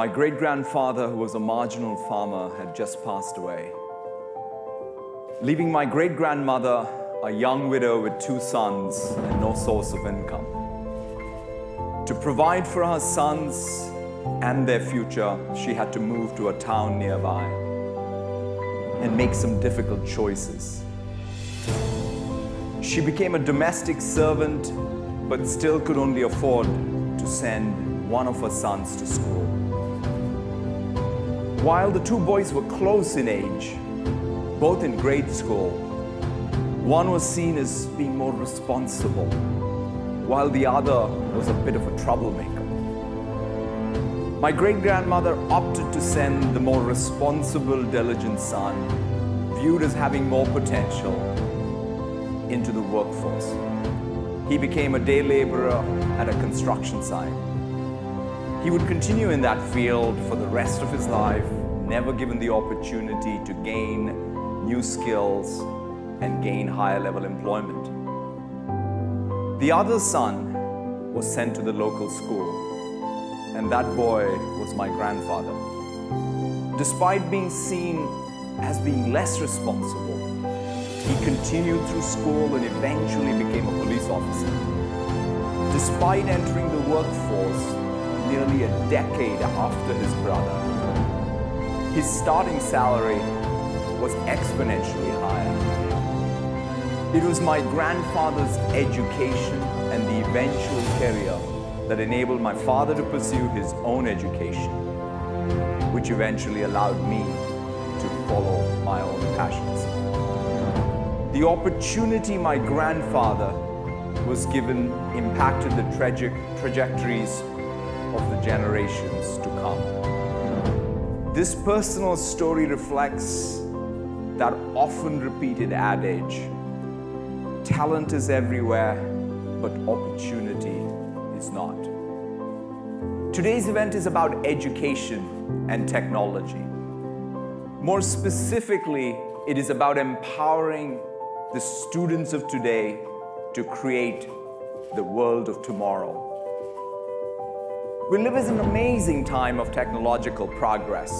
My great-grandfather, who was a marginal farmer, had just passed away, leaving my great-grandmother a young widow with 2 sons and no source of income. To provide for her sons and their future, she had to move to a town nearby and make some difficult choices. She became a domestic servant, but still could only afford to send one of her sons to school. While the 2 boys were close in age, both in grade school, one was seen as being more responsible, while the other was a bit of a troublemaker. My great-grandmother opted to send the more responsible, diligent son, viewed as having more potential, into the workforce. He became a day laborer at a construction site. He would continue in that field for the rest of his life, never given the opportunity to gain new skills and gain higher level employment. The other son was sent to the local school, and that boy was my grandfather. Despite being seen as being less responsible, he continued through school and eventually became a police officer. Despite entering the workforce nearly a decade after his brother, his starting salary was exponentially higher. It was my grandfather's education and the eventual career that enabled my father to pursue his own education, which eventually allowed me to follow my own passions. The opportunity my grandfather was given impacted the trajectories of the generations to come. This personal story reflects that often repeated adage, talent is everywhere, but opportunity is not. Today's event is about education and technology. More specifically, it is about empowering the students of today to create the world of tomorrow. We live in an amazing time of technological progress.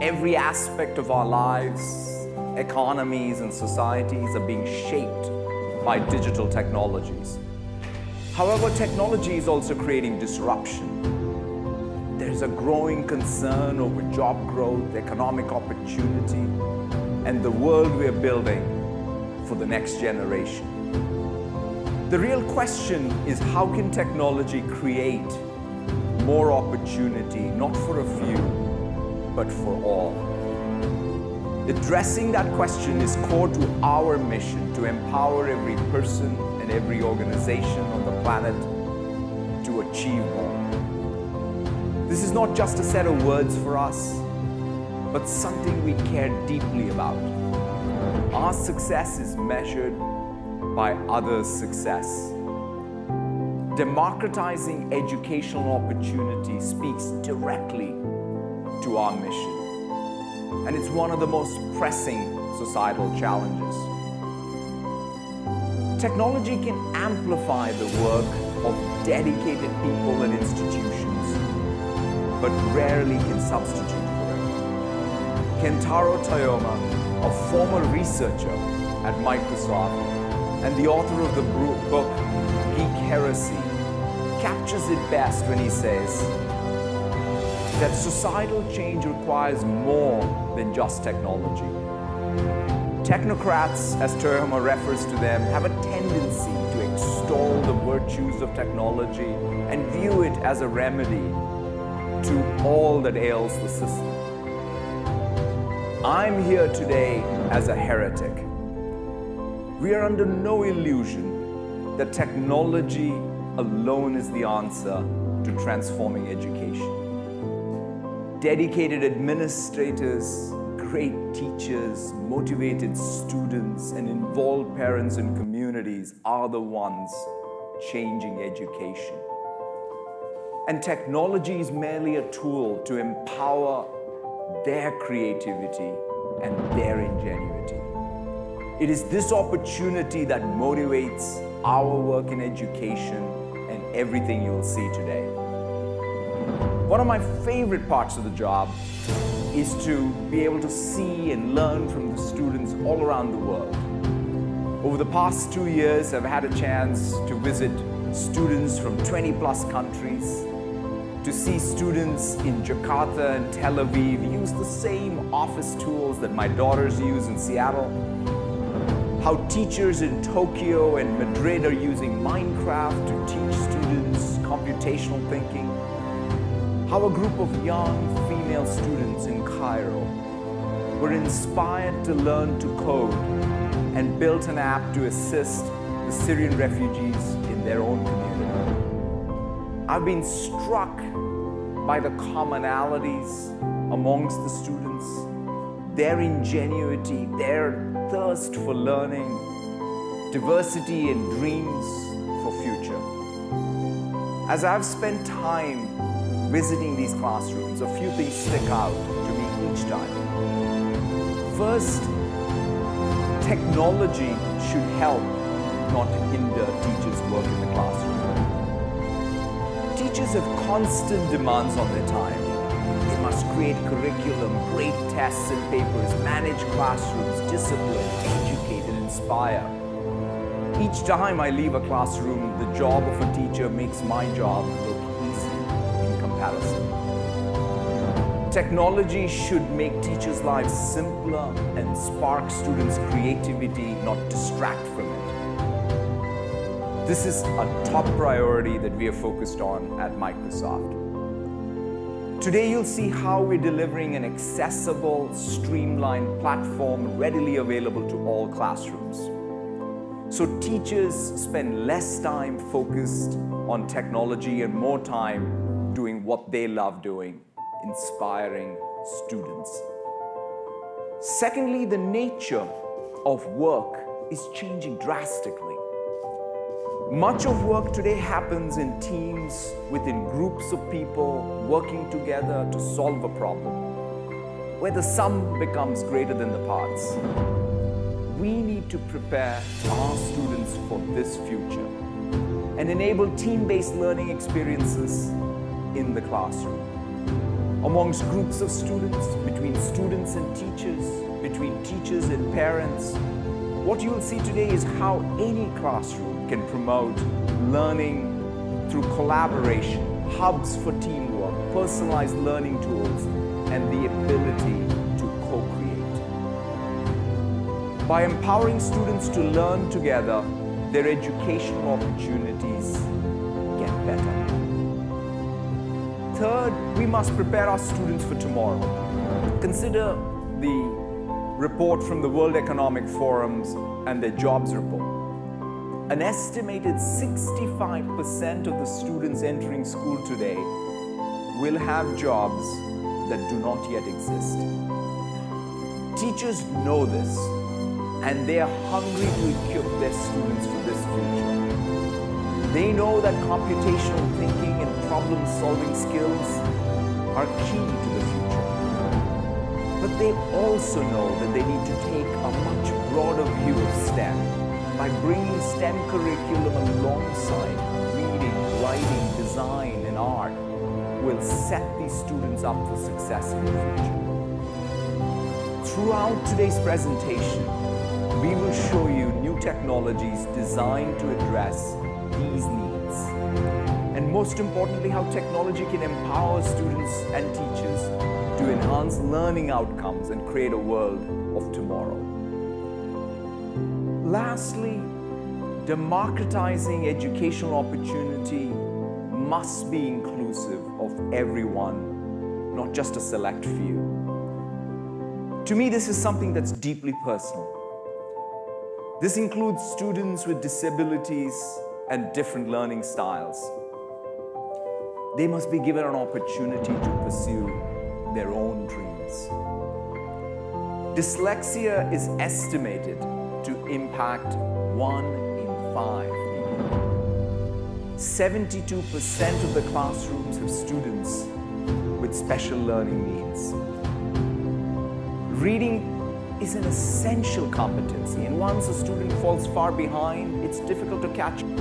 Every aspect of our lives, economies, and societies are being shaped by digital technologies. However, technology is also creating disruption. There is a growing concern over job growth, economic opportunity, and the world we are building for the next generation. The real question is, how can technology create more opportunity, not for a few, but for all? Addressing that question is core to our mission to empower every person and every organization on the planet to achieve more. This is not just a set of words for us, but something we care deeply about. Our success is measured by others' success. Democratizing educational opportunity speaks directly to our mission, and it's one of the most pressing societal challenges. Technology can amplify the work of dedicated people and institutions, but rarely can substitute for it. Kentaro Toyama, a former researcher at Microsoft and the author of the book Geek Heresy, captures it best when he says that societal change requires more than just technology. Technocrats, as Toyama refers to them, have a tendency to extol the virtues of technology and view it as a remedy to all that ails the system. I'm here today as a heretic. We are under no illusion that technology alone is the answer to transforming education. Dedicated administrators, great teachers, motivated students, and involved parents and communities are the ones changing education. And technology is merely a tool to empower their creativity and their ingenuity. It is this opportunity that motivates our work in education and everything you'll see today. One of my favorite parts of the job is to be able to see and learn from the students all around the world. Over the past 2 years, I've had a chance to visit students from 20 plus countries, to see students in Jakarta and Tel Aviv use the same office tools that my daughters use in Seattle, how teachers in Tokyo and Madrid are using Minecraft to teach students computational thinking, how a group of young female students in Cairo were inspired to learn to code and built an app to assist the Syrian refugees in their own community. I've been struck by the commonalities amongst the students, their ingenuity, their thirst for learning, diversity and dreams for future. As I've spent time visiting these classrooms, a few things stick out to me each time. First, technology should help, not hinder teachers' work in the classroom. Teachers have constant demands on their time. They must create curriculum, grade tests and papers, manage classrooms, discipline, educate and inspire. Each time I leave a classroom, the job of a teacher makes my job look easy in comparison. Technology should make teachers' lives simpler and spark students' creativity, not distract from it. This is a top priority that we are focused on at Microsoft. Today you'll see how we're delivering an accessible, streamlined platform readily available to all classrooms. So teachers spend less time focused on technology and more time doing what they love doing, inspiring students. Secondly, the nature of work is changing drastically. Much of work today happens in teams, within groups of people working together to solve a problem, where the sum becomes greater than the parts. We need to prepare our students for this future and enable team-based learning experiences in the classroom. Amongst groups of students, between students and teachers, between teachers and parents, what you will see today is how any classroom can promote learning through collaboration, hubs for teamwork, personalized learning tools, and the ability to co-create. By empowering students to learn together, their educational opportunities get better. Third, we must prepare our students for tomorrow. Consider the report from the World Economic Forums and their jobs report. An estimated 65% of the students entering school today will have jobs that do not yet exist. Teachers know this, and they are hungry to equip their students for this future. They know that computational thinking and problem-solving skills are key to the future. But they also know that they need to take a much broader view of STEM by bringing STEM curriculum alongside reading, writing, design, and art will set these students up for success in the future. Throughout today's presentation, we will show you new technologies designed to address these needs. And most importantly, how technology can empower students and teachers to enhance learning outcomes and create a world of tomorrow. Lastly, democratizing educational opportunity must be inclusive of everyone, not just a select few. To me, this is something that's deeply personal. This includes students with disabilities and different learning styles. They must be given an opportunity to pursue their own dreams. Dyslexia is estimated to impact 1 in 5 people. 72% of the classrooms have students with special learning needs. Reading is an essential competency, and once a student falls far behind, it's difficult to catch up.